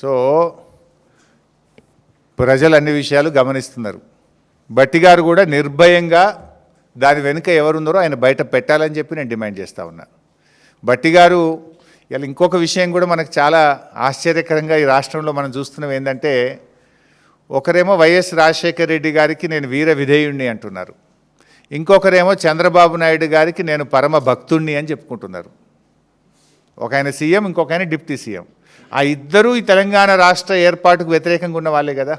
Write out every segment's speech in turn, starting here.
So ప్రజలు అన్ని విషయాలు గమనిస్తున్నారు. భట్టి గారు కూడా నిర్భయంగా దాని వెనుక ఎవరున్నారో ఆయన బయట పెట్టాలని చెప్పి నేను డిమాండ్ చేస్తూ ఉన్నా. భట్టి గారు ఇలా ఇంకొక విషయం కూడా మనకు చాలా ఆశ్చర్యకరంగా ఈ రాష్ట్రంలో మనం చూస్తున్నాం ఏంటంటే, ఒకరేమో వైఎస్ రాజశేఖర రెడ్డి గారికి నేను వీర విధేయుణ్ణి అంటున్నారు, ఇంకొకరేమో చంద్రబాబు నాయుడు గారికి నేను పరమ భక్తుణ్ణి అని చెప్పుకుంటున్నారు. ఒక ఆయన సీఎం, ఇంకొక ఆయన డిప్యూటీ సీఎం. ఆ ఇద్దరూ ఈ తెలంగాణ రాష్ట్ర ఏర్పాటుకు వ్యతిరేకంగా ఉన్న వాళ్ళే కదా.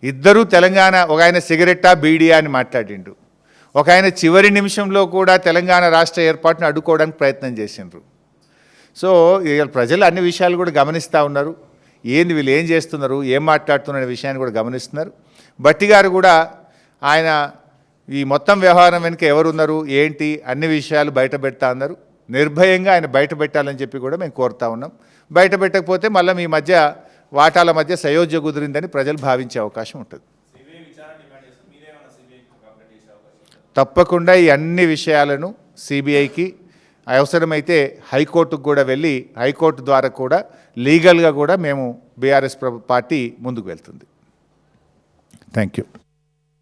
ఇద్దరూ తెలంగాణ, ఒక ఆయన సిగరెట్టా బీడియా అని మాట్లాడిండు, ఒక ఆయన చివరి నిమిషంలో కూడా తెలంగాణ రాష్ట్ర ఏర్పాటును అడ్డుకోవడానికి ప్రయత్నం చేసిండ్రు. సో ప్రజలు అన్ని విషయాలు కూడా గమనిస్తూ ఉన్నారు. ఏంది వీళ్ళు ఏం చేస్తున్నారు, ఏం మాట్లాడుతున్న విషయాన్ని కూడా గమనిస్తున్నారు. భట్టి గారు కూడా ఆయన ఈ మొత్తం వ్యవహారం వెనుక ఎవరున్నారు ఏంటి అన్ని విషయాలు బయట పెడతా ఉన్నారు. నిర్భయంగా ఆయన బయట పెట్టాలని చెప్పి కూడా మేము కోరుతా ఉన్నాం. బయట పెట్టకపోతే మళ్ళీ మీ మధ్య వాటాల మధ్య సయోధ్య కుదిరిందని ప్రజలు భావించే అవకాశం ఉంటుంది. తప్పకుండా ఈ అన్ని విషయాలను సిబిఐకి, అవసరమైతే హైకోర్టుకు కూడా వెళ్ళి హైకోర్టు ద్వారా కూడా లీగల్గా కూడా మేము బీఆర్ఎస్ పార్టీ ముందుకు వెళ్తుంది. Thank you.